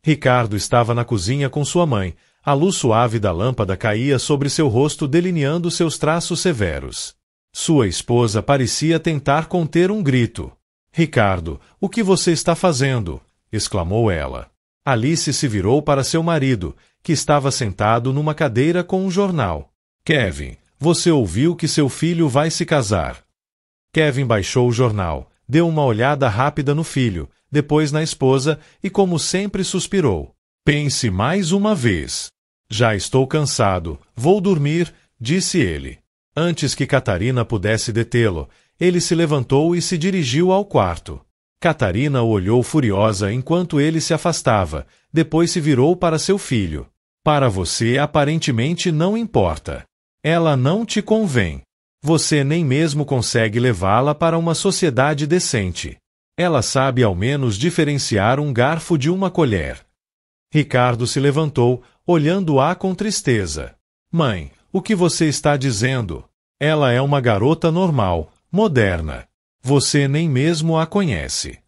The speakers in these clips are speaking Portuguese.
Ricardo estava na cozinha com sua mãe. A luz suave da lâmpada caía sobre seu rosto, delineando seus traços severos. Sua esposa parecia tentar conter um grito. Ricardo, o que você está fazendo? Exclamou ela. Alice se virou para seu marido, que estava sentado numa cadeira com um jornal. Kevin, você ouviu que seu filho vai se casar? Kevin baixou o jornal, deu uma olhada rápida no filho, depois na esposa e, como sempre, suspirou. Pense mais uma vez. Já estou cansado, vou dormir, disse ele. Antes que Catarina pudesse detê-lo, ele se levantou e se dirigiu ao quarto. Catarina o olhou furiosa enquanto ele se afastava, depois se virou para seu filho. Para você aparentemente não importa. Ela não te convém. Você nem mesmo consegue levá-la para uma sociedade decente. Ela sabe ao menos diferenciar um garfo de uma colher. Ricardo se levantou, olhando-a com tristeza. Mãe, o que você está dizendo? Ela é uma garota normal, moderna. Você nem mesmo a conhece.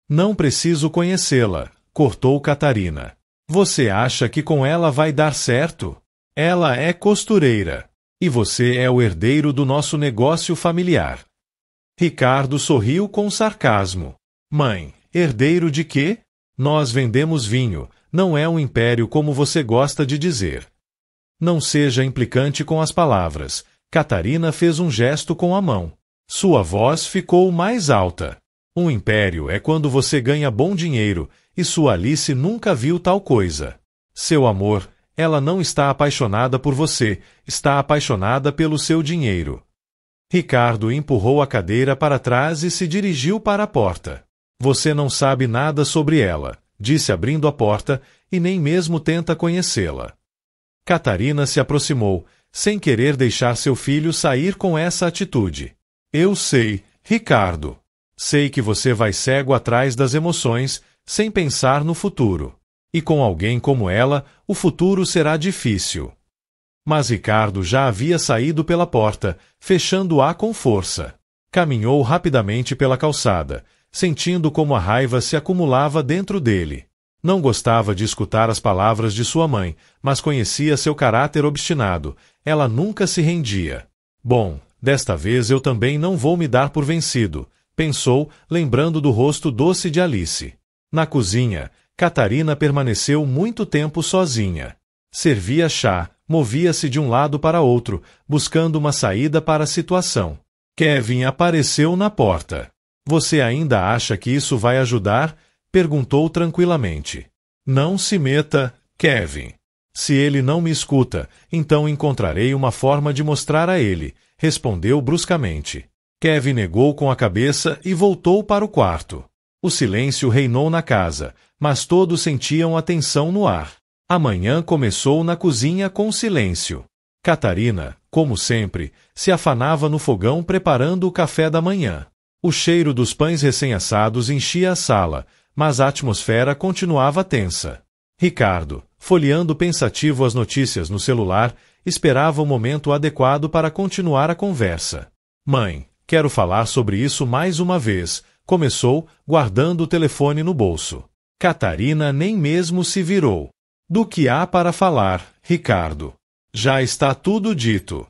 Não preciso conhecê-la, cortou Catarina. Você acha que com ela vai dar certo? Ela é costureira. E você é o herdeiro do nosso negócio familiar. Ricardo sorriu com sarcasmo. Mãe, herdeiro de quê? Nós vendemos vinho, não é um império como você gosta de dizer. Não seja implicante com as palavras. Catarina fez um gesto com a mão. Sua voz ficou mais alta. Um império é quando você ganha bom dinheiro, e sua Alice nunca viu tal coisa. Seu amor, ela não está apaixonada por você, está apaixonada pelo seu dinheiro. Ricardo empurrou a cadeira para trás e se dirigiu para a porta. Você não sabe nada sobre ela, disse abrindo a porta, e nem mesmo tenta conhecê-la. Catarina se aproximou, sem querer deixar seu filho sair com essa atitude. Eu sei, Ricardo. Sei que você vai cego atrás das emoções, sem pensar no futuro. E com alguém como ela, o futuro será difícil. Mas Ricardo já havia saído pela porta, fechando-a com força. Caminhou rapidamente pela calçada, sentindo como a raiva se acumulava dentro dele. Não gostava de escutar as palavras de sua mãe, mas conhecia seu caráter obstinado. Ela nunca se rendia. Bom, desta vez eu também não vou me dar por vencido, pensou, lembrando do rosto doce de Alice. Na cozinha, Catarina permaneceu muito tempo sozinha. Servia chá, movia-se de um lado para outro, buscando uma saída para a situação. Kevin apareceu na porta. Você ainda acha que isso vai ajudar? Perguntou tranquilamente. Não se meta, Kevin. Se ele não me escuta, então encontrarei uma forma de mostrar a ele, respondeu bruscamente. Kevin negou com a cabeça e voltou para o quarto. O silêncio reinou na casa, mas todos sentiam a tensão no ar. A manhã começou na cozinha com silêncio. Catarina, como sempre, se afanava no fogão preparando o café da manhã. O cheiro dos pães recém-assados enchia a sala, mas a atmosfera continuava tensa. Ricardo, folheando pensativo as notícias no celular, esperava o momento adequado para continuar a conversa. Mãe, quero falar sobre isso mais uma vez, começou, guardando o telefone no bolso. Catarina nem mesmo se virou. Do que há para falar, Ricardo? Já está tudo dito.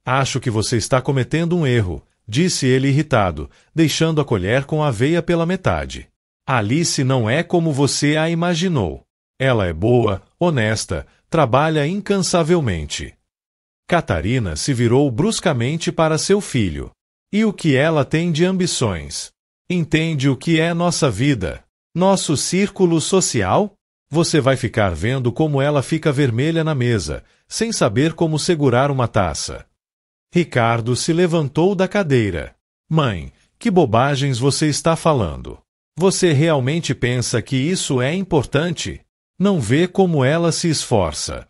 Acho que você está cometendo um erro, disse ele irritado, deixando a colher com a aveia pela metade. Alice não é como você a imaginou. Ela é boa, honesta, trabalha incansavelmente. Catarina se virou bruscamente para seu filho. E o que ela tem de ambições? Entende o que é nossa vida? Nosso círculo social? Você vai ficar vendo como ela fica vermelha na mesa, sem saber como segurar uma taça. Ricardo se levantou da cadeira. Mãe, que bobagens você está falando? Você realmente pensa que isso é importante? Não vê como ela se esforça.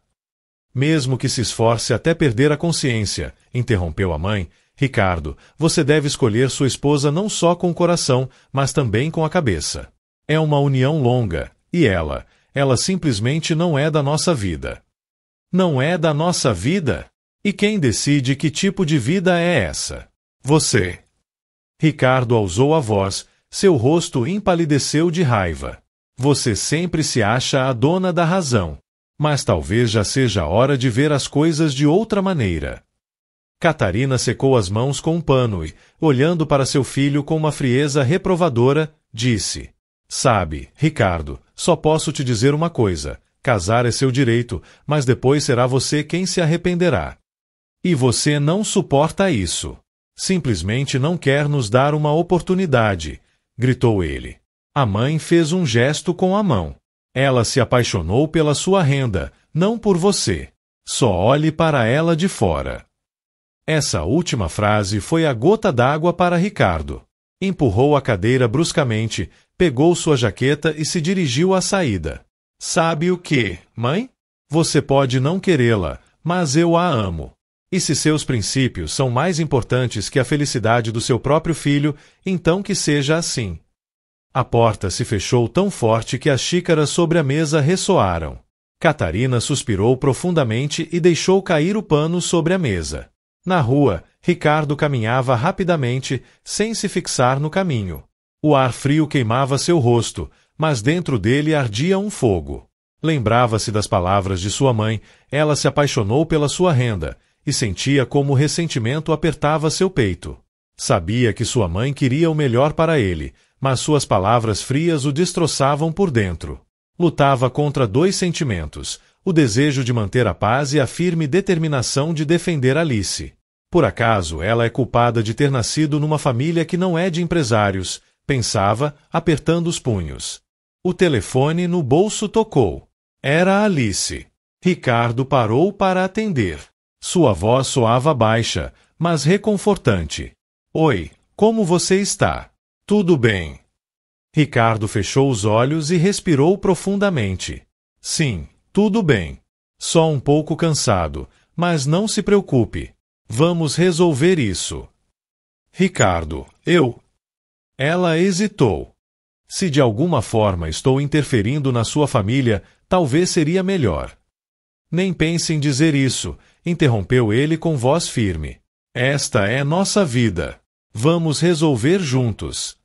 Mesmo que se esforce até perder a consciência, interrompeu a mãe, Ricardo, você deve escolher sua esposa não só com o coração, mas também com a cabeça. É uma união longa, e ela simplesmente não é da nossa vida. Não é da nossa vida? E quem decide que tipo de vida é essa? Você. Ricardo alçou a voz, seu rosto empalideceu de raiva. Você sempre se acha a dona da razão. Mas talvez já seja a hora de ver as coisas de outra maneira. Catarina secou as mãos com um pano e, olhando para seu filho com uma frieza reprovadora, disse: Sabe, Ricardo, só posso te dizer uma coisa. Casar é seu direito, mas depois será você quem se arrependerá. E você não suporta isso. Simplesmente não quer nos dar uma oportunidade, gritou ele. A mãe fez um gesto com a mão. Ela se apaixonou pela sua renda, não por você. Só olhe para ela de fora. Essa última frase foi a gota d'água para Ricardo. Empurrou a cadeira bruscamente, pegou sua jaqueta e se dirigiu à saída. Sabe o que, mãe? Você pode não querê-la, mas eu a amo. E se seus princípios são mais importantes que a felicidade do seu próprio filho, então que seja assim. A porta se fechou tão forte que as xícaras sobre a mesa ressoaram. Catarina suspirou profundamente e deixou cair o pano sobre a mesa. Na rua, Ricardo caminhava rapidamente, sem se fixar no caminho. O ar frio queimava seu rosto, mas dentro dele ardia um fogo. Lembrava-se das palavras de sua mãe, ela se apaixonou pela sua renda, e sentia como o ressentimento apertava seu peito. Sabia que sua mãe queria o melhor para ele, mas suas palavras frias o destroçavam por dentro. Lutava contra dois sentimentos, o desejo de manter a paz e a firme determinação de defender Alice. Por acaso ela é culpada de ter nascido numa família que não é de empresários, pensava, apertando os punhos. O telefone no bolso tocou. Era Alice. Ricardo parou para atender. Sua voz soava baixa, mas reconfortante. Oi, como você está? Tudo bem. Ricardo fechou os olhos e respirou profundamente. Sim, tudo bem. Só um pouco cansado, mas não se preocupe. Vamos resolver isso. Ricardo, eu... Ela hesitou. Se de alguma forma estou interferindo na sua família, talvez seria melhor. Nem pense em dizer isso, interrompeu ele com voz firme. Esta é nossa vida. Vamos resolver juntos.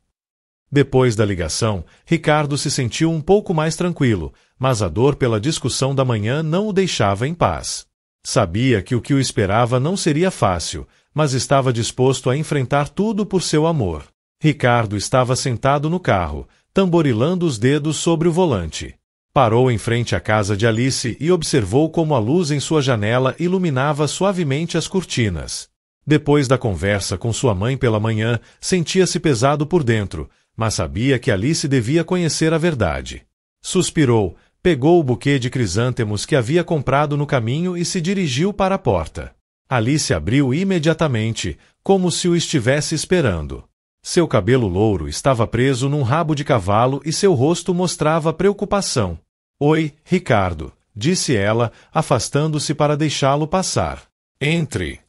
Depois da ligação, Ricardo se sentiu um pouco mais tranquilo, mas a dor pela discussão da manhã não o deixava em paz. Sabia que o que o esperava não seria fácil, mas estava disposto a enfrentar tudo por seu amor. Ricardo estava sentado no carro, tamborilando os dedos sobre o volante. Parou em frente à casa de Alice e observou como a luz em sua janela iluminava suavemente as cortinas. Depois da conversa com sua mãe pela manhã, sentia-se pesado por dentro, mas sabia que Alice devia conhecer a verdade. Suspirou, pegou o buquê de crisântemos que havia comprado no caminho e se dirigiu para a porta. Alice abriu imediatamente, como se o estivesse esperando. Seu cabelo louro estava preso num rabo de cavalo e seu rosto mostrava preocupação. Oi, Ricardo, disse ela, afastando-se para deixá-lo passar. Entre.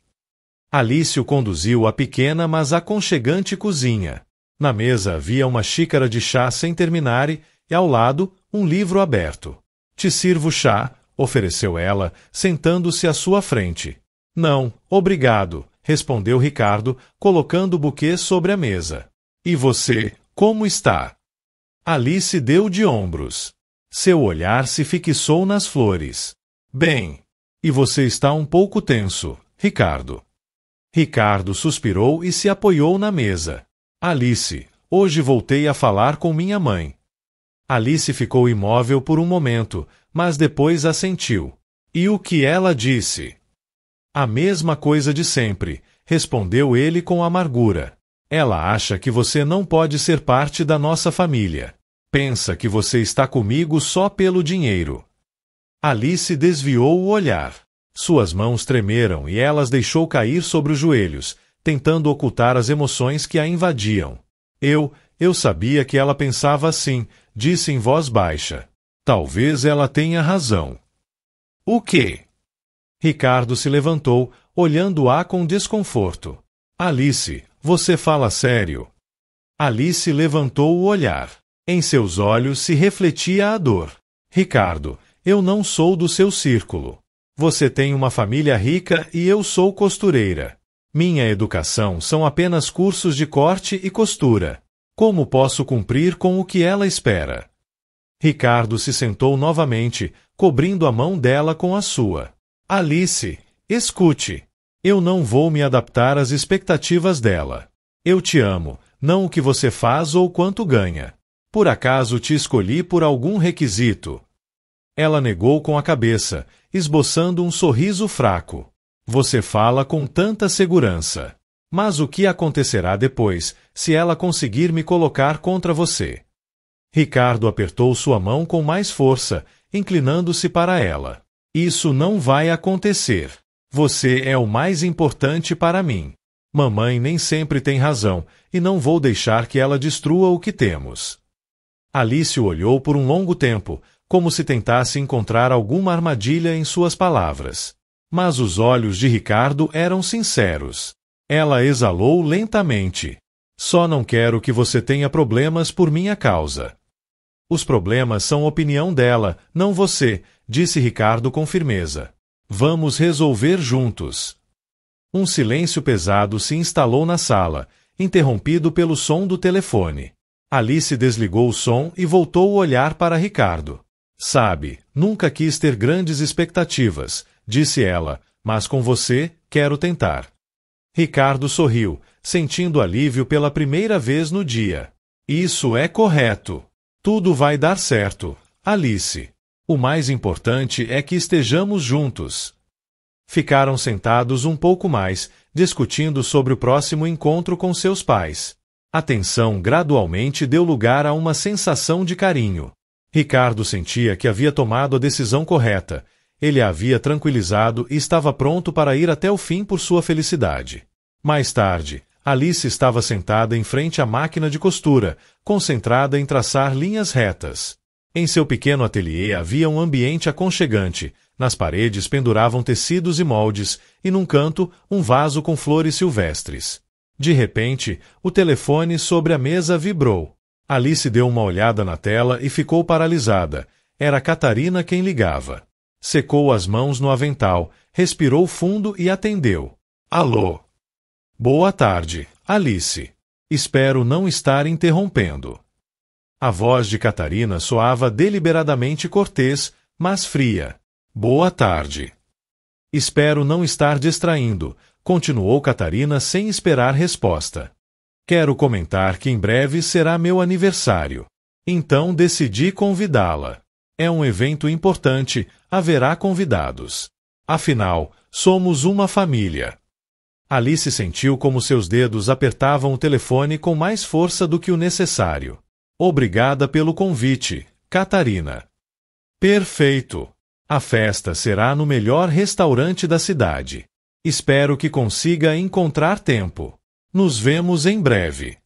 Alice o conduziu à pequena, mas aconchegante cozinha. Na mesa havia uma xícara de chá sem terminar e, ao lado, um livro aberto. Te sirvo chá, ofereceu ela, sentando-se à sua frente. Não, obrigado, respondeu Ricardo, colocando o buquê sobre a mesa. E você, como está? Alice deu de ombros. Seu olhar se fixou nas flores. Bem. E você está um pouco tenso, Ricardo. Ricardo suspirou e se apoiou na mesa. Alice, hoje voltei a falar com minha mãe. Alice ficou imóvel por um momento, mas depois assentiu. E o que ela disse? A mesma coisa de sempre, respondeu ele com amargura. Ela acha que você não pode ser parte da nossa família. Pensa que você está comigo só pelo dinheiro. Alice desviou o olhar. Suas mãos tremeram e ela as deixou cair sobre os joelhos, tentando ocultar as emoções que a invadiam. Eu sabia que ela pensava assim, disse em voz baixa. Talvez ela tenha razão. O quê? Ricardo se levantou, olhando-a com desconforto. Alice, você fala sério? Alice levantou o olhar. Em seus olhos se refletia a dor. Ricardo, eu não sou do seu círculo. Você tem uma família rica e eu sou costureira. Minha educação são apenas cursos de corte e costura. Como posso cumprir com o que ela espera? Ricardo se sentou novamente, cobrindo a mão dela com a sua. Alice, escute. Eu não vou me adaptar às expectativas dela. Eu te amo, não o que você faz ou quanto ganha. Por acaso te escolhi por algum requisito? Ela negou com a cabeça, esboçando um sorriso fraco. Você fala com tanta segurança. Mas o que acontecerá depois, se ela conseguir me colocar contra você? Ricardo apertou sua mão com mais força, inclinando-se para ela. Isso não vai acontecer. Você é o mais importante para mim. Mamãe nem sempre tem razão, e não vou deixar que ela destrua o que temos. Alice o olhou por um longo tempo, como se tentasse encontrar alguma armadilha em suas palavras. Mas os olhos de Ricardo eram sinceros. Ela exalou lentamente. Só não quero que você tenha problemas por minha causa. Os problemas são opinião dela, não você, disse Ricardo com firmeza. Vamos resolver juntos. Um silêncio pesado se instalou na sala, interrompido pelo som do telefone. Alice desligou o som e voltou o olhar para Ricardo. Sabe, nunca quis ter grandes expectativas, disse ela, mas com você, quero tentar. Ricardo sorriu, sentindo alívio pela primeira vez no dia. Isso é correto. Tudo vai dar certo, Alice. O mais importante é que estejamos juntos. Ficaram sentados um pouco mais, discutindo sobre o próximo encontro com seus pais. A tensão gradualmente deu lugar a uma sensação de carinho. Ricardo sentia que havia tomado a decisão correta. Ele a havia tranquilizado e estava pronto para ir até o fim por sua felicidade. Mais tarde, Alice estava sentada em frente à máquina de costura, concentrada em traçar linhas retas. Em seu pequeno ateliê havia um ambiente aconchegante. Nas paredes penduravam tecidos e moldes, e num canto, um vaso com flores silvestres. De repente, o telefone sobre a mesa vibrou. Alice deu uma olhada na tela e ficou paralisada. Era Catarina quem ligava. Secou as mãos no avental, respirou fundo e atendeu. Alô? Boa tarde, Alice. Espero não estar interrompendo. A voz de Catarina soava deliberadamente cortês, mas fria. Boa tarde. Espero não estar distraindo, continuou Catarina sem esperar resposta. Quero comentar que em breve será meu aniversário. Então decidi convidá-la. É um evento importante, haverá convidados. Afinal, somos uma família. Alice sentiu como seus dedos apertavam o telefone com mais força do que o necessário. Obrigada pelo convite, Catarina. Perfeito. A festa será no melhor restaurante da cidade. Espero que consiga encontrar tempo. Nos vemos em breve.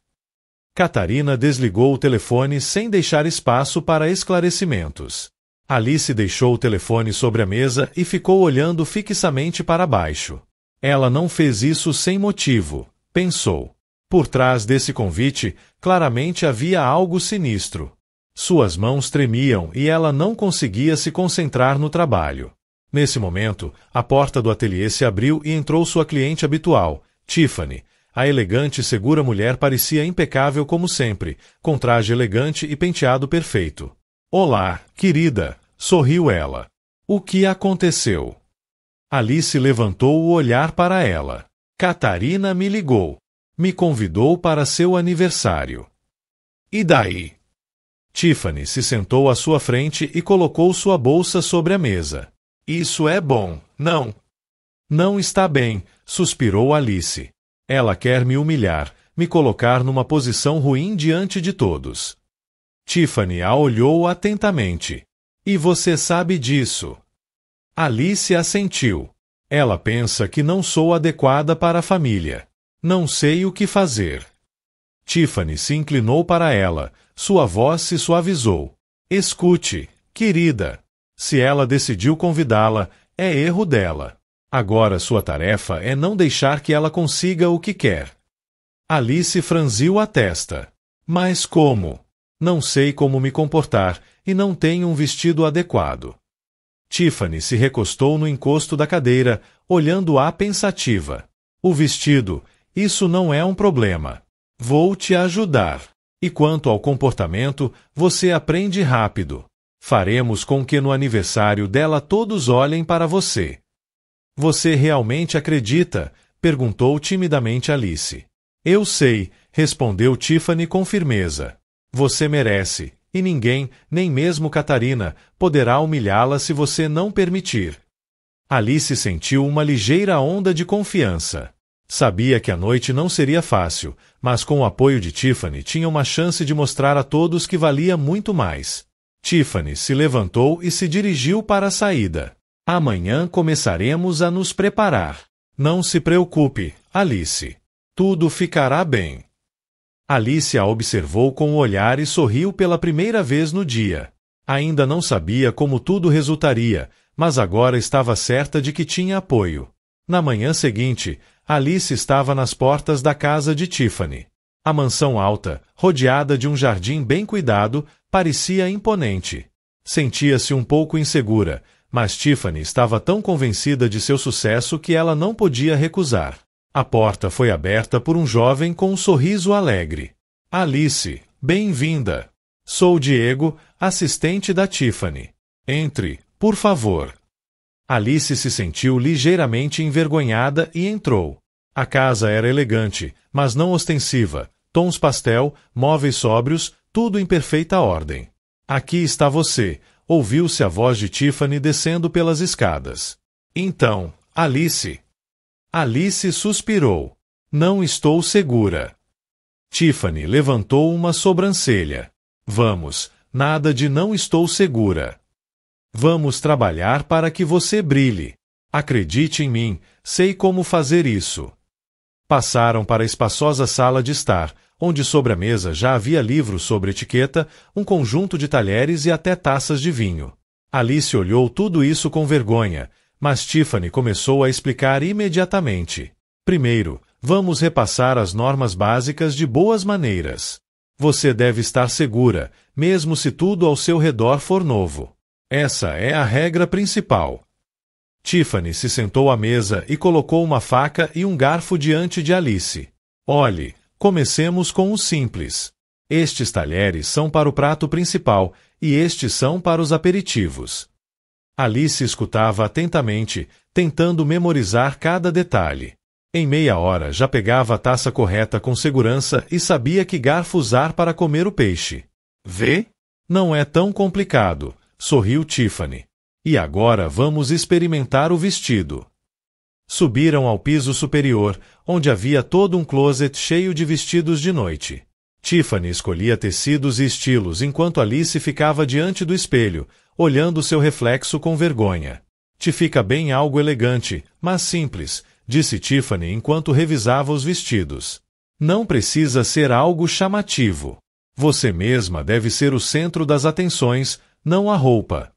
Catarina desligou o telefone sem deixar espaço para esclarecimentos. Alice deixou o telefone sobre a mesa e ficou olhando fixamente para baixo. Ela não fez isso sem motivo, pensou. Por trás desse convite, claramente havia algo sinistro. Suas mãos tremiam e ela não conseguia se concentrar no trabalho. Nesse momento, a porta do ateliê se abriu e entrou sua cliente habitual, Tiffany. A elegante e segura mulher parecia impecável como sempre, com traje elegante e penteado perfeito. Olá, querida, sorriu ela. O que aconteceu? Alice levantou o olhar para ela. Catarina me ligou. Me convidou para seu aniversário. E daí? Tiffany se sentou à sua frente e colocou sua bolsa sobre a mesa. Isso é bom, não? Não está bem, suspirou Alice. Ela quer me humilhar, me colocar numa posição ruim diante de todos. Tiffany a olhou atentamente. E você sabe disso? Alice assentiu. Ela pensa que não sou adequada para a família. Não sei o que fazer. Tiffany se inclinou para ela. Sua voz se suavizou. Escute, querida. Se ela decidiu convidá-la, é erro dela. Agora sua tarefa é não deixar que ela consiga o que quer. Alice franziu a testa. Mas como? Não sei como me comportar e não tenho um vestido adequado. Tiffany se recostou no encosto da cadeira, olhando-a pensativa. O vestido, isso não é um problema. Vou te ajudar. E quanto ao comportamento, você aprende rápido. Faremos com que no aniversário dela todos olhem para você. Você realmente acredita? Perguntou timidamente Alice. Eu sei, respondeu Tiffany com firmeza. Você merece, e ninguém, nem mesmo Catarina, poderá humilhá-la se você não permitir. Alice sentiu uma ligeira onda de confiança. Sabia que a noite não seria fácil, mas com o apoio de Tiffany tinha uma chance de mostrar a todos que valia muito mais. Tiffany se levantou e se dirigiu para a saída. Amanhã começaremos a nos preparar. Não se preocupe, Alice. Tudo ficará bem. Alice a observou com o olhar e sorriu pela primeira vez no dia. Ainda não sabia como tudo resultaria, mas agora estava certa de que tinha apoio. Na manhã seguinte, Alice estava nas portas da casa de Tiffany. A mansão alta, rodeada de um jardim bem cuidado, parecia imponente. Sentia-se um pouco insegura, mas Tiffany estava tão convencida de seu sucesso que ela não podia recusar. A porta foi aberta por um jovem com um sorriso alegre. Alice, bem-vinda. Sou Diego, assistente da Tiffany. Entre, por favor. Alice se sentiu ligeiramente envergonhada e entrou. A casa era elegante, mas não ostensiva. Tons pastel, móveis sóbrios, tudo em perfeita ordem. Aqui está você, ouviu-se a voz de Tiffany descendo pelas escadas. Então, Alice. Alice suspirou. Não estou segura. Tiffany levantou uma sobrancelha. Vamos, nada de não estou segura. Vamos trabalhar para que você brilhe. Acredite em mim, sei como fazer isso. Passaram para a espaçosa sala de estar, onde sobre a mesa já havia livros sobre etiqueta, um conjunto de talheres e até taças de vinho. Alice olhou tudo isso com vergonha, mas Tiffany começou a explicar imediatamente. Primeiro, vamos repassar as normas básicas de boas maneiras. Você deve estar segura, mesmo se tudo ao seu redor for novo. Essa é a regra principal. Tiffany se sentou à mesa e colocou uma faca e um garfo diante de Alice. Olhe, comecemos com o simples. Estes talheres são para o prato principal e estes são para os aperitivos. Alice escutava atentamente, tentando memorizar cada detalhe. Em meia hora já pegava a taça correta com segurança e sabia que garfo usar para comer o peixe. Vê? Não é tão complicado, sorriu Tiffany. E agora vamos experimentar o vestido. Subiram ao piso superior, onde havia todo um closet cheio de vestidos de noite. Tiffany escolhia tecidos e estilos enquanto Alice ficava diante do espelho, olhando seu reflexo com vergonha. Te fica bem algo elegante, mas simples, disse Tiffany enquanto revisava os vestidos. Não precisa ser algo chamativo. Você mesma deve ser o centro das atenções, não a roupa.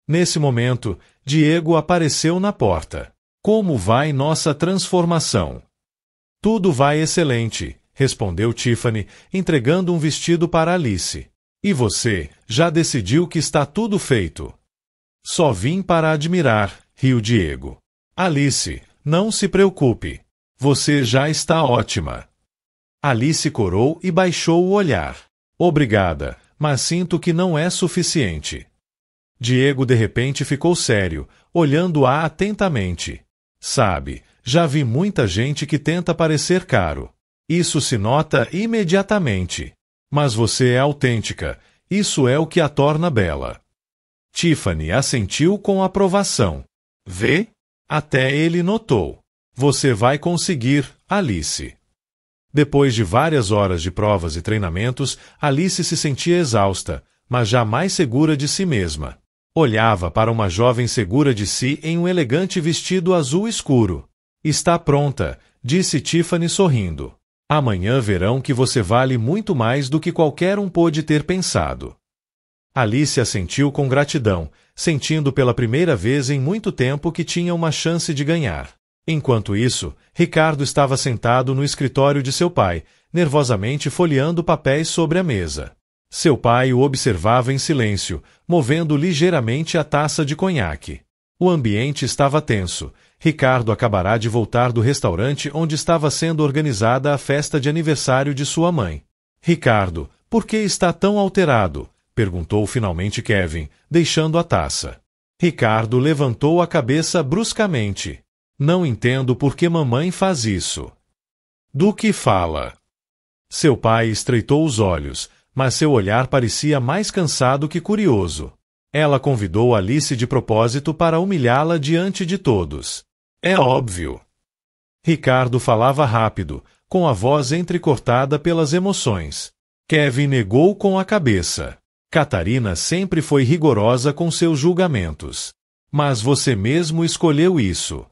Nesse momento, Diego apareceu na porta. Como vai nossa transformação? Tudo vai excelente, respondeu Tiffany, entregando um vestido para Alice. E você, já decidiu que está tudo feito? Só vim para admirar, riu Diego. Alice, não se preocupe. Você já está ótima. Alice corou e baixou o olhar. Obrigada, mas sinto que não é suficiente. Diego de repente ficou sério, olhando-a atentamente. Sabe, já vi muita gente que tenta parecer caro. Isso se nota imediatamente. Mas você é autêntica, isso é o que a torna bela. Tiffany assentiu com aprovação. Vê? Até ele notou. Você vai conseguir, Alice. Depois de várias horas de provas e treinamentos, Alice se sentia exausta, mas já mais segura de si mesma. Olhava para uma jovem segura de si em um elegante vestido azul escuro. Está pronta, disse Tiffany sorrindo. Amanhã verão que você vale muito mais do que qualquer um pôde ter pensado. Alice assentiu com gratidão, sentindo pela primeira vez em muito tempo que tinha uma chance de ganhar. Enquanto isso, Ricardo estava sentado no escritório de seu pai, nervosamente folheando papéis sobre a mesa. Seu pai o observava em silêncio, movendo ligeiramente a taça de conhaque. O ambiente estava tenso. Ricardo acabará de voltar do restaurante onde estava sendo organizada a festa de aniversário de sua mãe. Ricardo, Por que está tão alterado? Perguntou finalmente Kevin, deixando a taça. Ricardo levantou a cabeça bruscamente. Não entendo por que mamãe faz isso. Do que fala? Seu pai estreitou os olhos, mas seu olhar parecia mais cansado que curioso. Ela convidou Alice de propósito para humilhá-la diante de todos. É óbvio. Ricardo falava rápido, com a voz entrecortada pelas emoções. Kevin negou com a cabeça. Catarina sempre foi rigorosa com seus julgamentos. Mas você mesmo escolheu isso.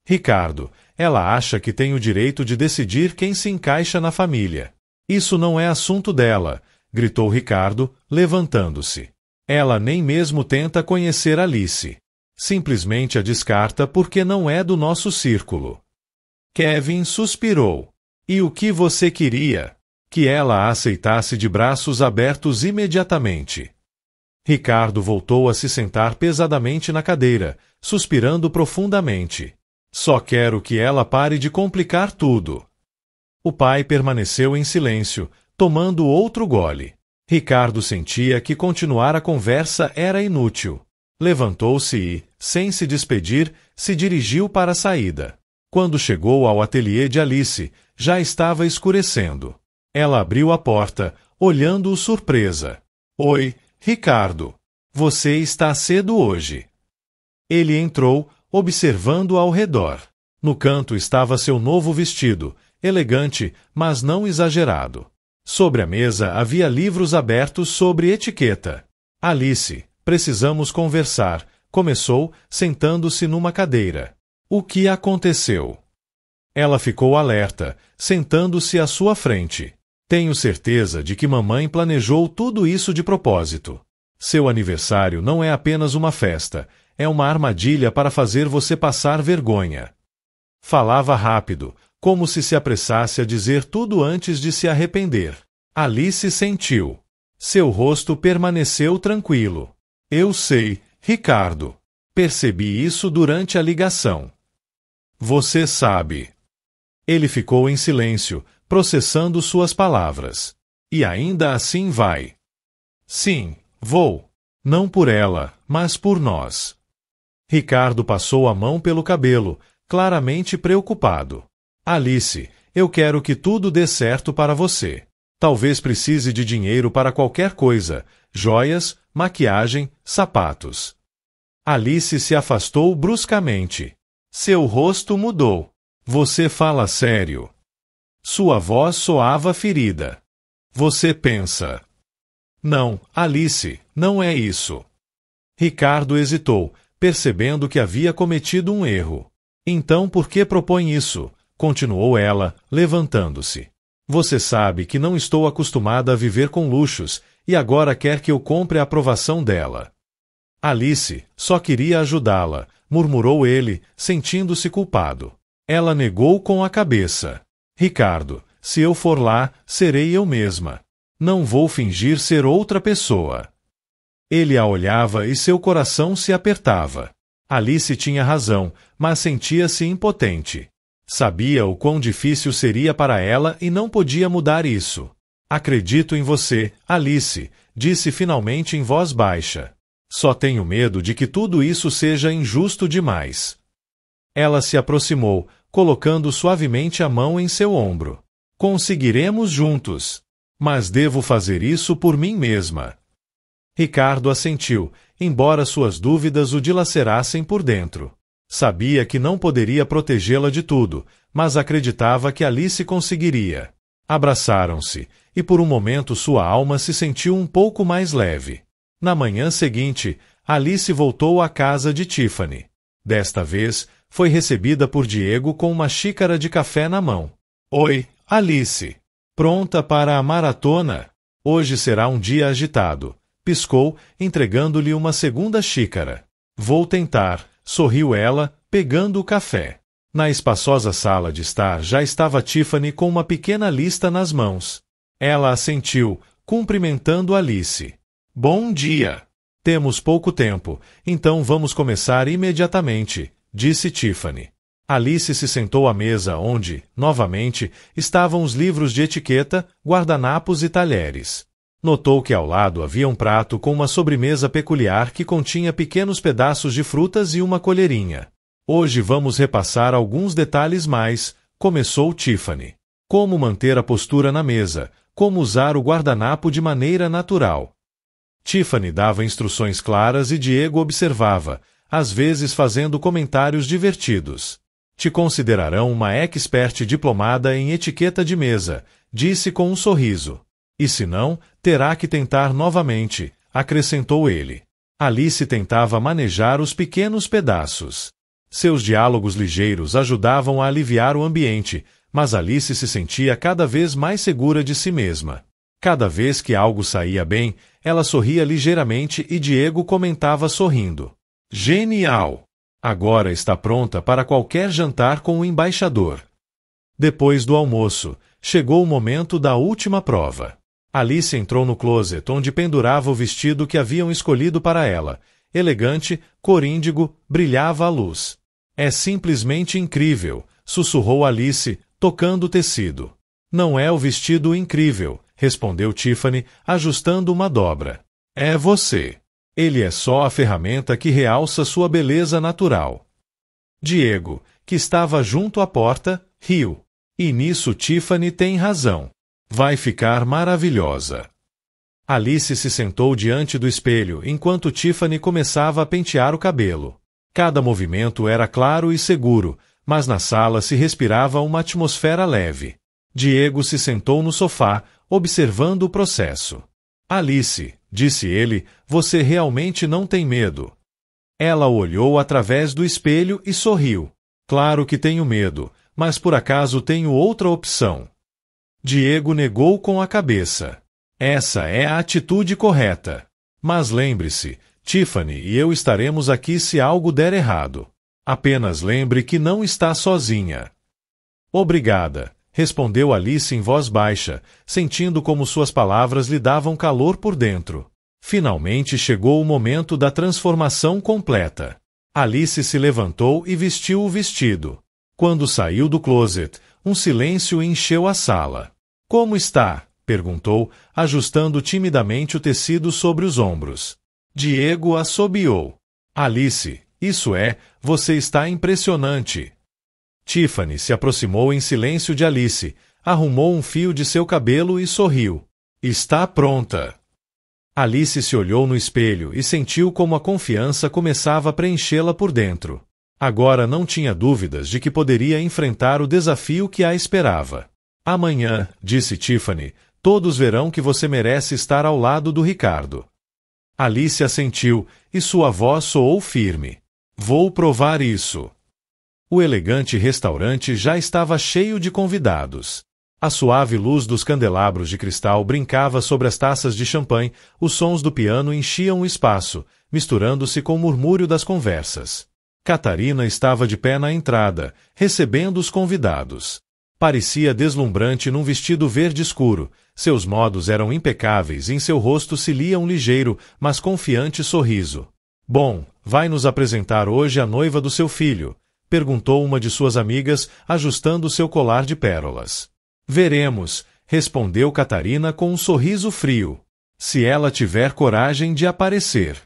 Ricardo, ela acha que tem o direito de decidir quem se encaixa na família. Isso não é assunto dela, gritou Ricardo, levantando-se. Ela nem mesmo tenta conhecer Alice. Simplesmente a descarta porque não é do nosso círculo. Kevin suspirou. E o que você queria? Que ela a aceitasse de braços abertos imediatamente. Ricardo voltou a se sentar pesadamente na cadeira, suspirando profundamente. Só quero que ela pare de complicar tudo. O pai permaneceu em silêncio, tomando outro gole. Ricardo sentia que continuar a conversa era inútil. Levantou-se e, sem se despedir, se dirigiu para a saída. Quando chegou ao ateliê de Alice, já estava escurecendo. Ela abriu a porta, olhando-o surpresa. Oi, Ricardo. Você está cedo hoje. Ele entrou, observando ao redor. No canto estava seu novo vestido, elegante, mas não exagerado. Sobre a mesa havia livros abertos sobre etiqueta. Alice, precisamos conversar, começou, sentando-se numa cadeira. O que aconteceu? Ela ficou alerta, sentando-se à sua frente. Tenho certeza de que mamãe planejou tudo isso de propósito. Seu aniversário não é apenas uma festa, é uma armadilha para fazer você passar vergonha. Falava rápido, como se apressasse a dizer tudo antes de se arrepender. Alice sentiu. Seu rosto permaneceu tranquilo. Eu sei, Ricardo. Percebi isso durante a ligação. Você sabe. Ele ficou em silêncio, processando suas palavras. E ainda assim vai. Sim, vou. Não por ela, mas por nós. Ricardo passou a mão pelo cabelo, claramente preocupado. Alice, eu quero que tudo dê certo para você. Talvez precise de dinheiro para qualquer coisa, joias, maquiagem, sapatos. Alice se afastou bruscamente. Seu rosto mudou. Você fala sério. Sua voz soava ferida. Você pensa. Não, Alice, não é isso. Ricardo hesitou, percebendo que havia cometido um erro. Então por que propõe isso? Continuou ela, levantando-se. Você sabe que não estou acostumada a viver com luxos, e agora quer que eu compre a aprovação dela. Alice só queria ajudá-la, murmurou ele, sentindo-se culpado. Ela negou com a cabeça. Ricardo, se eu for lá, serei eu mesma. Não vou fingir ser outra pessoa. Ele a olhava e seu coração se apertava. Alice tinha razão, mas sentia-se impotente. Sabia o quão difícil seria para ela e não podia mudar isso. Acredito em você, Alice, disse finalmente em voz baixa. Só tenho medo de que tudo isso seja injusto demais. Ela se aproximou, colocando suavemente a mão em seu ombro. Conseguiremos juntos. Mas devo fazer isso por mim mesma. Ricardo assentiu, embora suas dúvidas o dilacerassem por dentro. Sabia que não poderia protegê-la de tudo, mas acreditava que Alice conseguiria. Abraçaram-se, e por um momento sua alma se sentiu um pouco mais leve. Na manhã seguinte, Alice voltou à casa de Tiffany. Desta vez, foi recebida por Diego com uma xícara de café na mão. Oi, Alice. Pronta para a maratona? Hoje será um dia agitado. Piscou, entregando-lhe uma segunda xícara. Vou tentar, sorriu ela, pegando o café. Na espaçosa sala de estar já estava Tiffany com uma pequena lista nas mãos. Ela assentiu, cumprimentando Alice. Bom dia. Temos pouco tempo, então vamos começar imediatamente, disse Tiffany. Alice se sentou à mesa onde, novamente, estavam os livros de etiqueta, guardanapos e talheres. Notou que ao lado havia um prato com uma sobremesa peculiar que continha pequenos pedaços de frutas e uma colherinha. Hoje vamos repassar alguns detalhes mais, começou Tiffany. Como manter a postura na mesa, como usar o guardanapo de maneira natural. Tiffany dava instruções claras e Diego observava, às vezes fazendo comentários divertidos. Te considerarão uma expert diplomada em etiqueta de mesa, disse com um sorriso. E se não, terá que tentar novamente, acrescentou ele. Alice tentava manejar os pequenos pedaços. Seus diálogos ligeiros ajudavam a aliviar o ambiente, mas Alice se sentia cada vez mais segura de si mesma. Cada vez que algo saía bem, ela sorria ligeiramente e Diego comentava sorrindo. Genial! Agora está pronta para qualquer jantar com o embaixador. Depois do almoço, chegou o momento da última prova. Alice entrou no closet onde pendurava o vestido que haviam escolhido para ela. Elegante, cor índigo, brilhava à luz. É simplesmente incrível, sussurrou Alice, tocando o tecido. Não é o vestido incrível, respondeu Tiffany, ajustando uma dobra. É você. Ele é só a ferramenta que realça sua beleza natural. Diego, que estava junto à porta, riu. E nisso Tiffany tem razão. Vai ficar maravilhosa. Alice se sentou diante do espelho enquanto Tiffany começava a pentear o cabelo. Cada movimento era claro e seguro, mas na sala se respirava uma atmosfera leve. Diego se sentou no sofá, observando o processo. Alice, disse ele, você realmente não tem medo. Ela olhou através do espelho e sorriu. Claro que tenho medo, mas por acaso tenho outra opção. Diego negou com a cabeça. Essa é a atitude correta. Mas lembre-se, Tiffany e eu estaremos aqui se algo der errado. Apenas lembre que não está sozinha. Obrigada, respondeu Alice em voz baixa, sentindo como suas palavras lhe davam calor por dentro. Finalmente chegou o momento da transformação completa. Alice se levantou e vestiu o vestido. Quando saiu do closet, um silêncio encheu a sala. Como está? Perguntou, ajustando timidamente o tecido sobre os ombros. Diego assobiou. Alice, isso é, você está impressionante. Tiffany se aproximou em silêncio de Alice, arrumou um fio de seu cabelo e sorriu. Está pronta. Alice se olhou no espelho e sentiu como a confiança começava a preenchê-la por dentro. Agora não tinha dúvidas de que poderia enfrentar o desafio que a esperava. Amanhã, disse Tiffany, todos verão que você merece estar ao lado do Ricardo. Alice assentiu, e sua voz soou firme. Vou provar isso. O elegante restaurante já estava cheio de convidados. A suave luz dos candelabros de cristal brincava sobre as taças de champanhe, os sons do piano enchiam o espaço, misturando-se com o murmúrio das conversas. Catarina estava de pé na entrada, recebendo os convidados. Parecia deslumbrante num vestido verde escuro, seus modos eram impecáveis e em seu rosto se lia um ligeiro, mas confiante sorriso. Bom, vai nos apresentar hoje a noiva do seu filho, perguntou uma de suas amigas, ajustando seu colar de pérolas. Veremos, respondeu Catarina com um sorriso frio. Se ela tiver coragem de aparecer.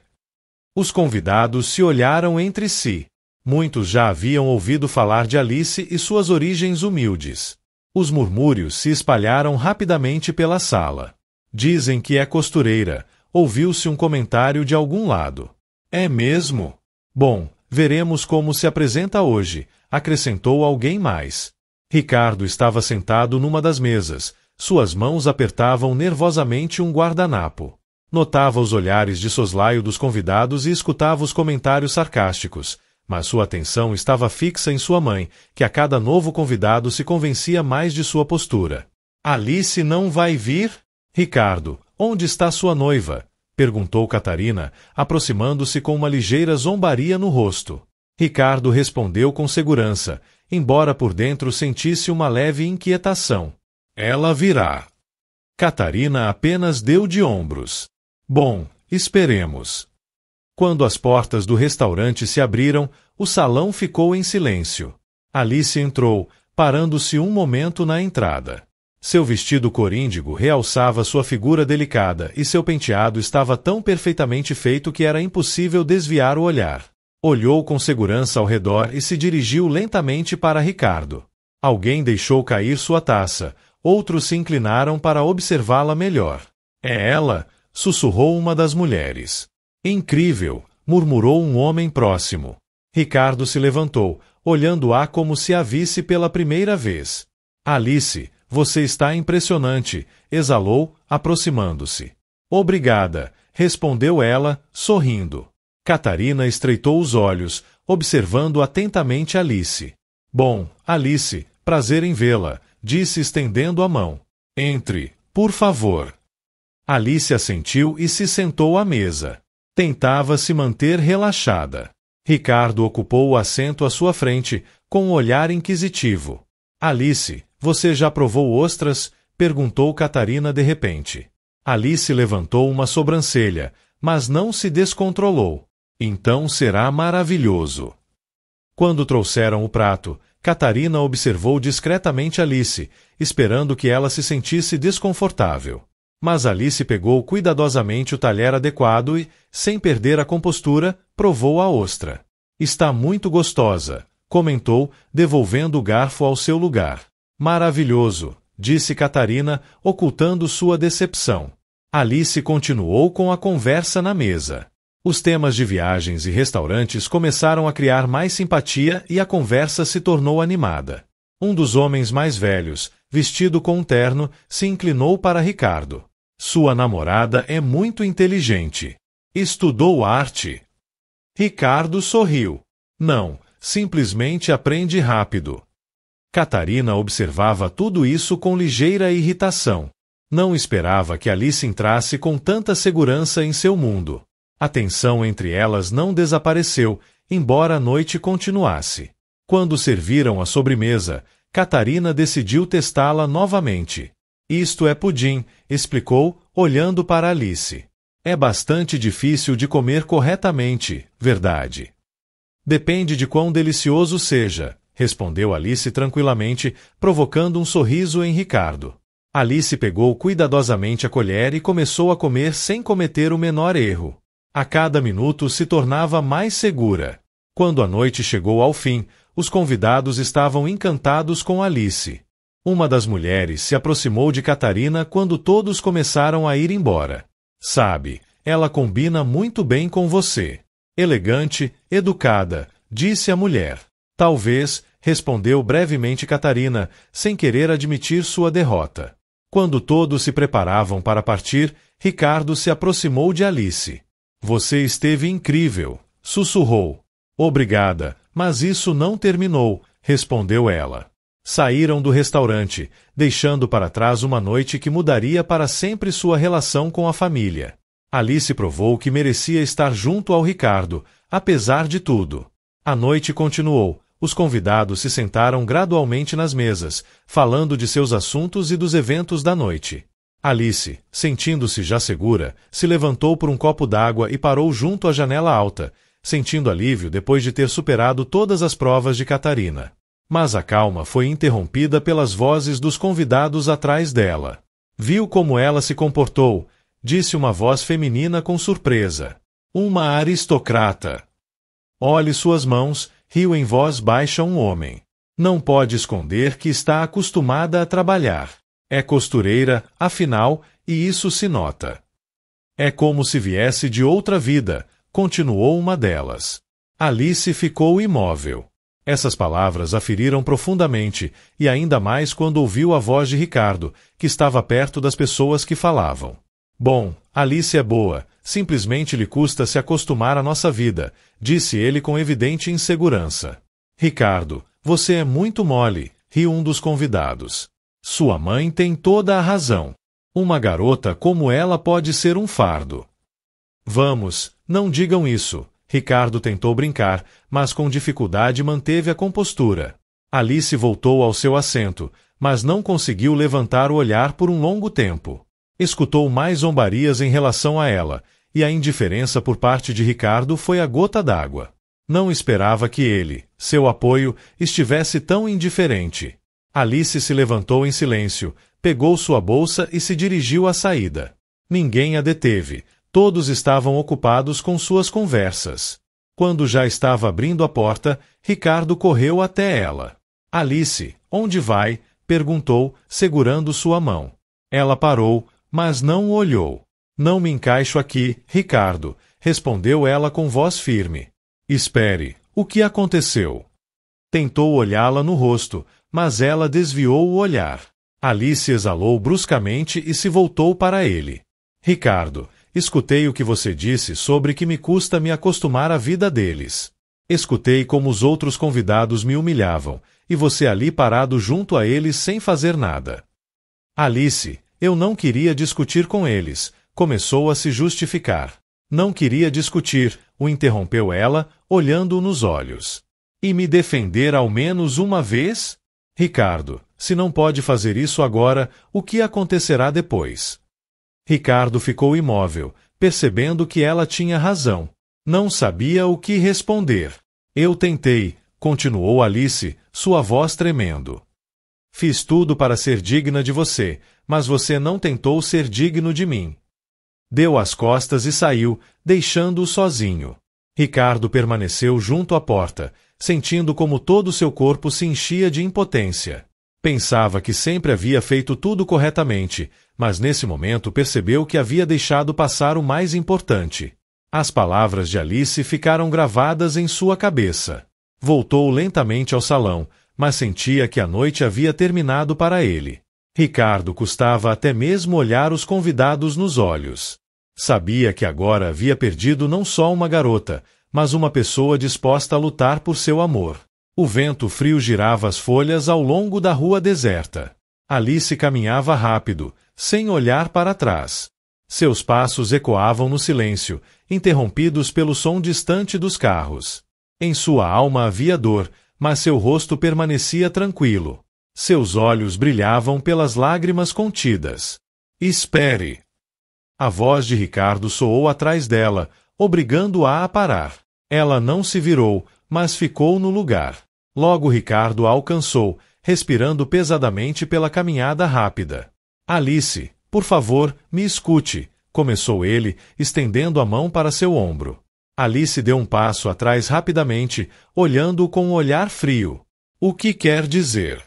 Os convidados se olharam entre si. Muitos já haviam ouvido falar de Alice e suas origens humildes. Os murmúrios se espalharam rapidamente pela sala. Dizem que é costureira, ouviu-se um comentário de algum lado. É mesmo? Bom, veremos como se apresenta hoje, acrescentou alguém mais. Ricardo estava sentado numa das mesas, suas mãos apertavam nervosamente um guardanapo. Notava os olhares de soslaio dos convidados e escutava os comentários sarcásticos, mas sua atenção estava fixa em sua mãe, que a cada novo convidado se convencia mais de sua postura. Alice não vai vir? Ricardo, onde está sua noiva? Perguntou Catarina, aproximando-se com uma ligeira zombaria no rosto. Ricardo respondeu com segurança, embora por dentro sentisse uma leve inquietação. Ela virá. Catarina apenas deu de ombros. Bom, esperemos. Quando as portas do restaurante se abriram, o salão ficou em silêncio. Alice entrou, parando-se um momento na entrada. Seu vestido coríndigo realçava sua figura delicada e seu penteado estava tão perfeitamente feito que era impossível desviar o olhar. Olhou com segurança ao redor e se dirigiu lentamente para Ricardo. Alguém deixou cair sua taça, outros se inclinaram para observá-la melhor. É ela, sussurrou uma das mulheres. Incrível, murmurou um homem próximo. Ricardo se levantou, olhando-a como se a visse pela primeira vez. Alice, você está impressionante, exalou, aproximando-se. Obrigada, respondeu ela, sorrindo. Catarina estreitou os olhos, observando atentamente Alice. Bom, Alice, prazer em vê-la, disse estendendo a mão. Entre, por favor. Alice assentiu e se sentou à mesa. Tentava se manter relaxada. Ricardo ocupou o assento à sua frente, com um olhar inquisitivo. Alice, você já provou ostras? Perguntou Catarina de repente. Alice levantou uma sobrancelha, mas não se descontrolou. Então será maravilhoso. Quando trouxeram o prato, Catarina observou discretamente Alice, esperando que ela se sentisse desconfortável. Mas Alice pegou cuidadosamente o talher adequado e, sem perder a compostura, provou a ostra. Está muito gostosa, comentou, devolvendo o garfo ao seu lugar. Maravilhoso, disse Catarina, ocultando sua decepção. Alice continuou com a conversa na mesa. Os temas de viagens e restaurantes começaram a criar mais simpatia e a conversa se tornou animada. Um dos homens mais velhos, vestido com um terno, se inclinou para Ricardo. Sua namorada é muito inteligente. Estudou arte. Ricardo sorriu. Não, simplesmente aprende rápido. Catarina observava tudo isso com ligeira irritação. Não esperava que Alice entrasse com tanta segurança em seu mundo. A tensão entre elas não desapareceu, embora a noite continuasse. Quando serviram a sobremesa, Catarina decidiu testá-la novamente. Isto é pudim, explicou, olhando para Alice. É bastante difícil de comer corretamente, verdade? Depende de quão delicioso seja, respondeu Alice tranquilamente, provocando um sorriso em Ricardo. Alice pegou cuidadosamente a colher e começou a comer sem cometer o menor erro. A cada minuto se tornava mais segura. Quando a noite chegou ao fim, os convidados estavam encantados com Alice. Uma das mulheres se aproximou de Catarina quando todos começaram a ir embora. Sabe, ela combina muito bem com você. Elegante, educada, disse a mulher. Talvez, respondeu brevemente Catarina, sem querer admitir sua derrota. Quando todos se preparavam para partir, Ricardo se aproximou de Alice. Você esteve incrível, sussurrou. Obrigada, mas isso não terminou, respondeu ela. Saíram do restaurante, deixando para trás uma noite que mudaria para sempre sua relação com a família. Alice provou que merecia estar junto ao Ricardo, apesar de tudo. A noite continuou. Os convidados se sentaram gradualmente nas mesas, falando de seus assuntos e dos eventos da noite. Alice, sentindo-se já segura, se levantou por um copo d'água e parou junto à janela alta, sentindo alívio depois de ter superado todas as provas de Catarina. Mas a calma foi interrompida pelas vozes dos convidados atrás dela. Viu como ela se comportou, disse uma voz feminina com surpresa. Uma aristocrata. Olhe suas mãos, riu em voz baixa um homem. Não pode esconder que está acostumada a trabalhar. É costureira, afinal, e isso se nota. É como se viesse de outra vida, continuou uma delas. Alice ficou imóvel. Essas palavras a feriram profundamente, e ainda mais quando ouviu a voz de Ricardo, que estava perto das pessoas que falavam. Bom, Alice é boa, simplesmente lhe custa se acostumar à nossa vida, disse ele com evidente insegurança. Ricardo, você é muito mole, riu um dos convidados. Sua mãe tem toda a razão. Uma garota como ela pode ser um fardo. Vamos, não digam isso. Ricardo tentou brincar, mas com dificuldade manteve a compostura. Alice voltou ao seu assento, mas não conseguiu levantar o olhar por um longo tempo. Escutou mais zombarias em relação a ela, e a indiferença por parte de Ricardo foi a gota d'água. Não esperava que ele, seu apoio, estivesse tão indiferente. Alice se levantou em silêncio, pegou sua bolsa e se dirigiu à saída. Ninguém a deteve, todos estavam ocupados com suas conversas. Quando já estava abrindo a porta, Ricardo correu até ela. Alice, onde vai? Perguntou, segurando sua mão. Ela parou, mas não o olhou. Não me encaixo aqui, Ricardo, respondeu ela com voz firme. Espere, o que aconteceu? Tentou olhá-la no rosto, mas ela desviou o olhar. Alice exalou bruscamente e se voltou para ele. Ricardo, escutei o que você disse sobre que me custa me acostumar à vida deles. Escutei como os outros convidados me humilhavam, e você ali parado junto a eles sem fazer nada. Alice, eu não queria discutir com eles, começou a se justificar. Não queria discutir, o interrompeu ela, olhando-o nos olhos. E me defender ao menos uma vez? Ricardo, se não pode fazer isso agora, o que acontecerá depois? Ricardo ficou imóvel, percebendo que ela tinha razão. Não sabia o que responder. Eu tentei, continuou Alice, sua voz tremendo. Fiz tudo para ser digna de você, mas você não tentou ser digno de mim. Deu as costas e saiu, deixando-o sozinho. Ricardo permaneceu junto à porta, sentindo como todo seu corpo se enchia de impotência. Pensava que sempre havia feito tudo corretamente, mas nesse momento percebeu que havia deixado passar o mais importante. As palavras de Alice ficaram gravadas em sua cabeça. Voltou lentamente ao salão, mas sentia que a noite havia terminado para ele. Ricardo custava até mesmo olhar os convidados nos olhos. Sabia que agora havia perdido não só uma garota, mas uma pessoa disposta a lutar por seu amor. O vento frio girava as folhas ao longo da rua deserta. Alice caminhava rápido, sem olhar para trás. Seus passos ecoavam no silêncio, interrompidos pelo som distante dos carros. Em sua alma havia dor, mas seu rosto permanecia tranquilo. Seus olhos brilhavam pelas lágrimas contidas. Espere! A voz de Ricardo soou atrás dela, obrigando-a a parar. Ela não se virou, mas ficou no lugar. Logo Ricardo a alcançou, respirando pesadamente pela caminhada rápida. Alice, por favor, me escute, começou ele, estendendo a mão para seu ombro. Alice deu um passo atrás rapidamente, olhando-o com um olhar frio. O que quer dizer?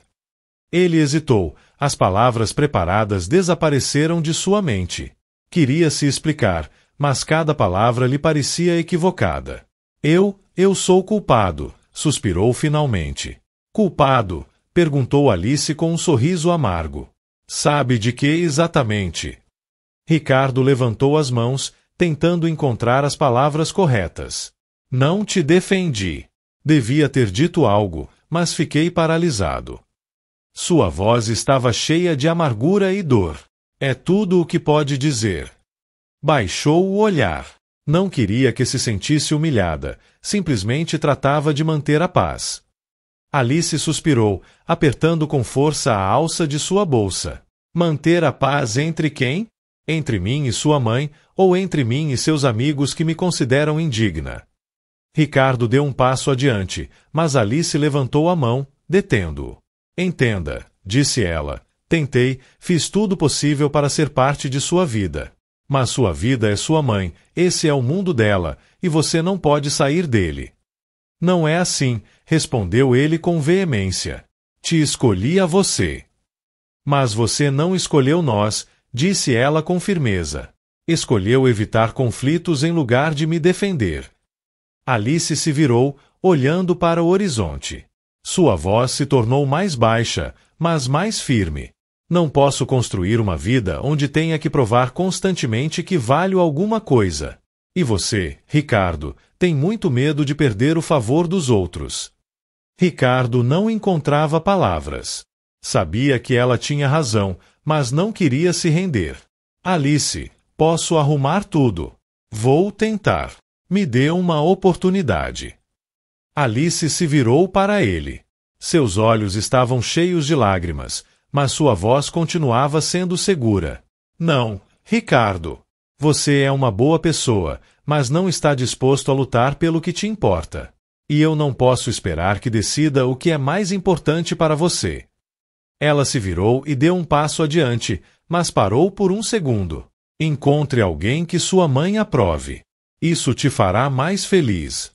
Ele hesitou, as palavras preparadas desapareceram de sua mente. Queria se explicar, mas cada palavra lhe parecia equivocada. Eu sou culpado, suspirou finalmente. Culpado? Perguntou Alice com um sorriso amargo. Sabe de que exatamente? Ricardo levantou as mãos, tentando encontrar as palavras corretas. Não te defendi. Devia ter dito algo, mas fiquei paralisado. Sua voz estava cheia de amargura e dor. É tudo o que pode dizer. Baixou o olhar. Não queria que se sentisse humilhada, simplesmente tratava de manter a paz. Alice suspirou, apertando com força a alça de sua bolsa. Manter a paz entre quem? Entre mim e sua mãe, ou entre mim e seus amigos que me consideram indigna? Ricardo deu um passo adiante, mas Alice levantou a mão, detendo-o. Entenda, disse ela. Tentei, fiz tudo possível para ser parte de sua vida. Mas sua vida é sua mãe, esse é o mundo dela, e você não pode sair dele. Não é assim, respondeu ele com veemência. Te escolhi a você. Mas você não escolheu nós, disse ela com firmeza. Escolheu evitar conflitos em lugar de me defender. Alice se virou, olhando para o horizonte. Sua voz se tornou mais baixa, mas mais firme. Não posso construir uma vida onde tenha que provar constantemente que valho alguma coisa. E você, Ricardo, tem muito medo de perder o favor dos outros. Ricardo não encontrava palavras. Sabia que ela tinha razão, mas não queria se render. Alice, posso arrumar tudo. Vou tentar. Me dê uma oportunidade. Alice se virou para ele. Seus olhos estavam cheios de lágrimas, mas sua voz continuava sendo segura. Não, Ricardo. Você é uma boa pessoa, mas não está disposto a lutar pelo que te importa. E eu não posso esperar que decida o que é mais importante para você. Ela se virou e deu um passo adiante, mas parou por um segundo. Encontre alguém que sua mãe aprove. Isso te fará mais feliz.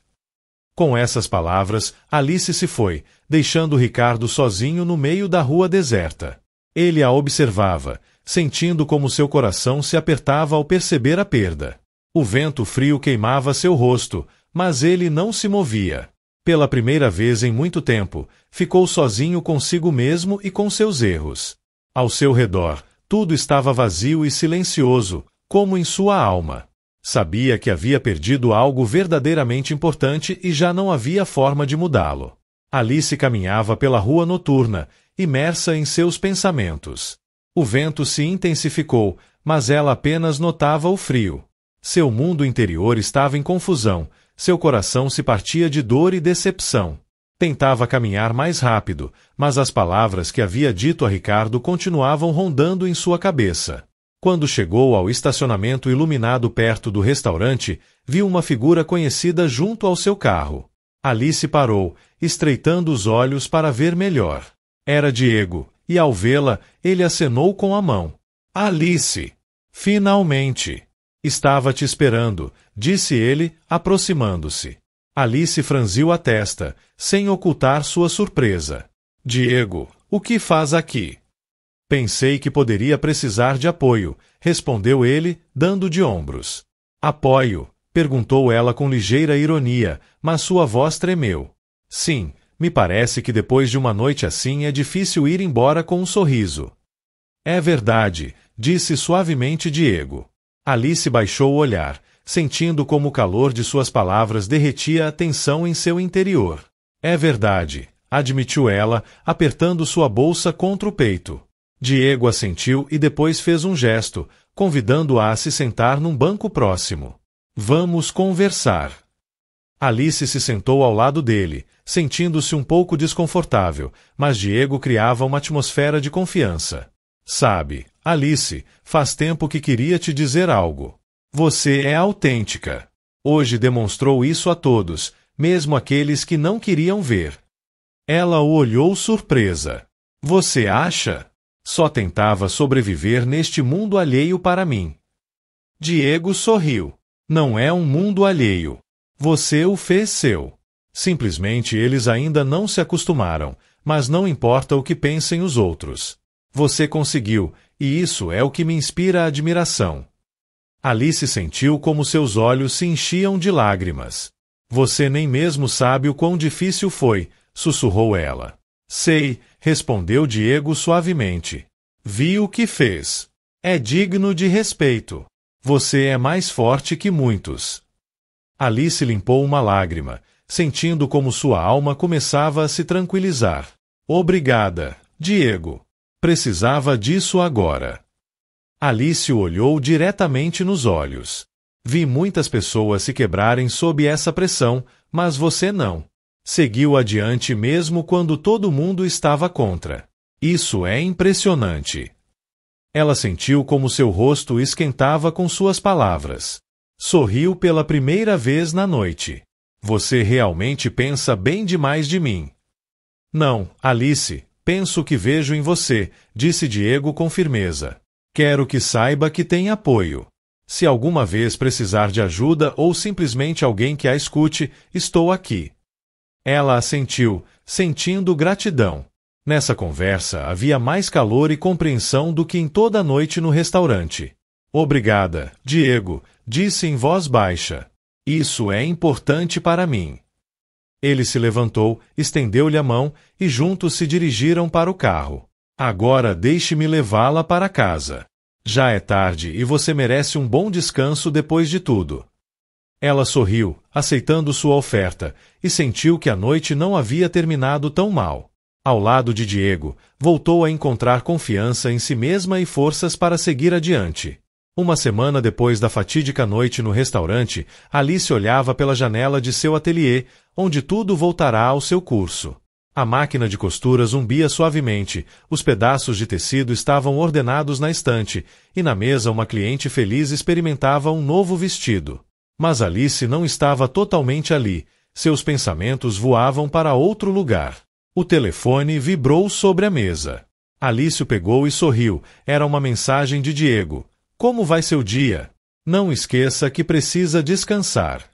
Com essas palavras, Alice se foi, deixando Ricardo sozinho no meio da rua deserta. Ele a observava, sentindo como seu coração se apertava ao perceber a perda. O vento frio queimava seu rosto, mas ele não se movia. Pela primeira vez em muito tempo, ficou sozinho consigo mesmo e com seus erros. Ao seu redor, tudo estava vazio e silencioso, como em sua alma. Sabia que havia perdido algo verdadeiramente importante e já não havia forma de mudá-lo. Alice caminhava pela rua noturna, imersa em seus pensamentos. O vento se intensificou, mas ela apenas notava o frio. Seu mundo interior estava em confusão, seu coração se partia de dor e decepção. Tentava caminhar mais rápido, mas as palavras que havia dito a Ricardo continuavam rondando em sua cabeça. Quando chegou ao estacionamento iluminado perto do restaurante, viu uma figura conhecida junto ao seu carro. Alice parou, estreitando os olhos para ver melhor. Era Diego, e ao vê-la, ele acenou com a mão. Alice! Finalmente! Estava te esperando, disse ele, aproximando-se. Alice franziu a testa, sem ocultar sua surpresa. Diego, o que faz aqui? Pensei que poderia precisar de apoio, respondeu ele, dando de ombros. Apoio? Perguntou ela com ligeira ironia, mas sua voz tremeu. Sim, me parece que depois de uma noite assim é difícil ir embora com um sorriso. É verdade, disse suavemente Diego. Alice baixou o olhar, sentindo como o calor de suas palavras derretia a tensão em seu interior. É verdade, admitiu ela, apertando sua bolsa contra o peito. Diego assentiu e depois fez um gesto, convidando-a a se sentar num banco próximo. Vamos conversar. Alice se sentou ao lado dele, sentindo-se um pouco desconfortável, mas Diego criava uma atmosfera de confiança. Sabe, Alice, faz tempo que queria te dizer algo. Você é autêntica. Hoje demonstrou isso a todos, mesmo aqueles que não queriam ver. Ela o olhou surpresa. Você acha? Só tentava sobreviver neste mundo alheio para mim. Diego sorriu. Não é um mundo alheio. Você o fez seu. Simplesmente eles ainda não se acostumaram, mas não importa o que pensem os outros. Você conseguiu, e isso é o que me inspira a admiração. Alice sentiu como seus olhos se enchiam de lágrimas. Você nem mesmo sabe o quão difícil foi, sussurrou ela. Sei, respondeu Diego suavemente. Vi o que fez. É digno de respeito. Você é mais forte que muitos. Alice limpou uma lágrima, sentindo como sua alma começava a se tranquilizar. Obrigada, Diego. Precisava disso agora. Alice o olhou diretamente nos olhos. Vi muitas pessoas se quebrarem sob essa pressão, mas você não. Seguiu adiante mesmo quando todo mundo estava contra. Isso é impressionante. Ela sentiu como seu rosto esquentava com suas palavras. Sorriu pela primeira vez na noite. Você realmente pensa bem demais de mim. Não, Alice, penso que vejo em você, disse Diego com firmeza. Quero que saiba que tem apoio. Se alguma vez precisar de ajuda ou simplesmente alguém que a escute, estou aqui. Ela assentiu, sentindo gratidão. Nessa conversa havia mais calor e compreensão do que em toda a noite no restaurante. Obrigada, Diego, disse em voz baixa. Isso é importante para mim. Ele se levantou, estendeu-lhe a mão e juntos se dirigiram para o carro. Agora deixe-me levá-la para casa. Já é tarde e você merece um bom descanso depois de tudo. Ela sorriu, aceitando sua oferta, e sentiu que a noite não havia terminado tão mal. Ao lado de Diego, voltou a encontrar confiança em si mesma e forças para seguir adiante. Uma semana depois da fatídica noite no restaurante, Alice olhava pela janela de seu ateliê, onde tudo voltará ao seu curso. A máquina de costura zumbia suavemente, os pedaços de tecido estavam ordenados na estante, e na mesa uma cliente feliz experimentava um novo vestido. Mas Alice não estava totalmente ali, seus pensamentos voavam para outro lugar. O telefone vibrou sobre a mesa. Alice o pegou e sorriu. Era uma mensagem de Diego. Como vai seu dia? Não esqueça que precisa descansar.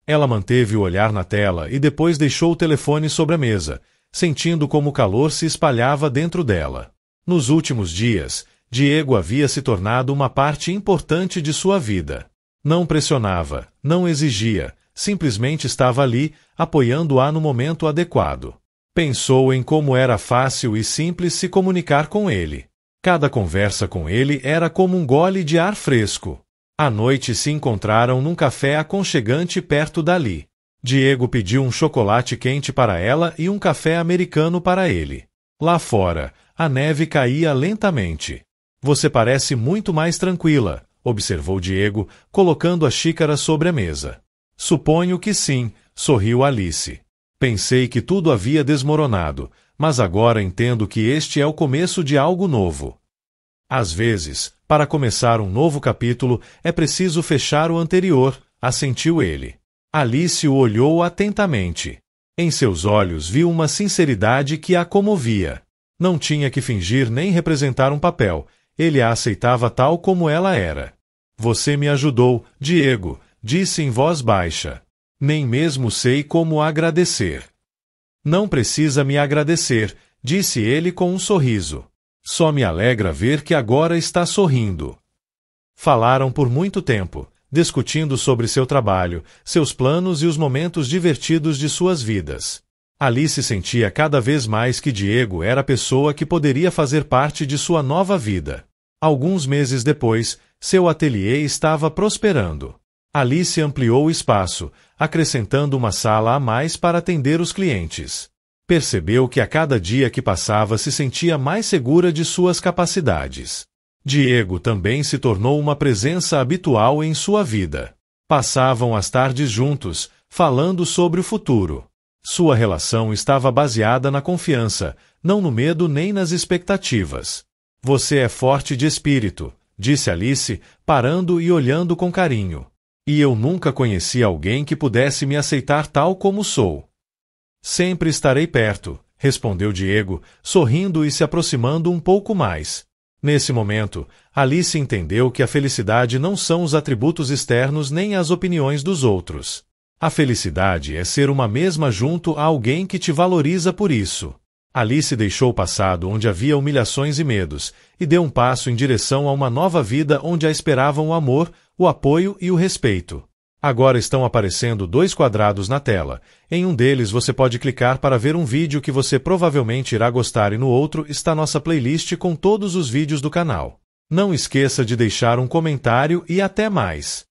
Ela manteve o olhar na tela e depois deixou o telefone sobre a mesa, sentindo como o calor se espalhava dentro dela. Nos últimos dias, Diego havia se tornado uma parte importante de sua vida. Não pressionava, não exigia, simplesmente estava ali, apoiando-a no momento adequado. Pensou em como era fácil e simples se comunicar com ele. Cada conversa com ele era como um gole de ar fresco. À noite se encontraram num café aconchegante perto dali. Diego pediu um chocolate quente para ela e um café americano para ele. Lá fora, a neve caía lentamente. Você parece muito mais tranquila, observou Diego, colocando a xícara sobre a mesa. Suponho que sim, sorriu Alice. Pensei que tudo havia desmoronado, mas agora entendo que este é o começo de algo novo. Às vezes, para começar um novo capítulo, é preciso fechar o anterior, assentiu ele. Alice o olhou atentamente. Em seus olhos viu uma sinceridade que a comovia. Não tinha que fingir nem representar um papel, ele a aceitava tal como ela era. Você me ajudou, Diego, disse em voz baixa. Nem mesmo sei como agradecer. Não precisa me agradecer, disse ele com um sorriso. Só me alegra ver que agora está sorrindo. Falaram por muito tempo, discutindo sobre seu trabalho, seus planos e os momentos divertidos de suas vidas. Alice sentia cada vez mais que Diego era a pessoa que poderia fazer parte de sua nova vida. Alguns meses depois, seu ateliê estava prosperando. Alice ampliou o espaço, acrescentando uma sala a mais para atender os clientes. Percebeu que a cada dia que passava se sentia mais segura de suas capacidades. Diego também se tornou uma presença habitual em sua vida. Passavam as tardes juntos, falando sobre o futuro. Sua relação estava baseada na confiança, não no medo nem nas expectativas. Você é forte de espírito, disse Alice, parando e olhando com carinho. E eu nunca conheci alguém que pudesse me aceitar tal como sou. Sempre estarei perto, respondeu Diego, sorrindo e se aproximando um pouco mais. Nesse momento, Alice entendeu que a felicidade não são os atributos externos nem as opiniões dos outros. A felicidade é ser uma mesma junto a alguém que te valoriza por isso. Alice deixou o passado onde havia humilhações e medos, e deu um passo em direção a uma nova vida onde a esperavam o amor, o apoio e o respeito. Agora estão aparecendo 2 quadrados na tela. Em um deles você pode clicar para ver um vídeo que você provavelmente irá gostar e no outro está nossa playlist com todos os vídeos do canal. Não esqueça de deixar um comentário e até mais!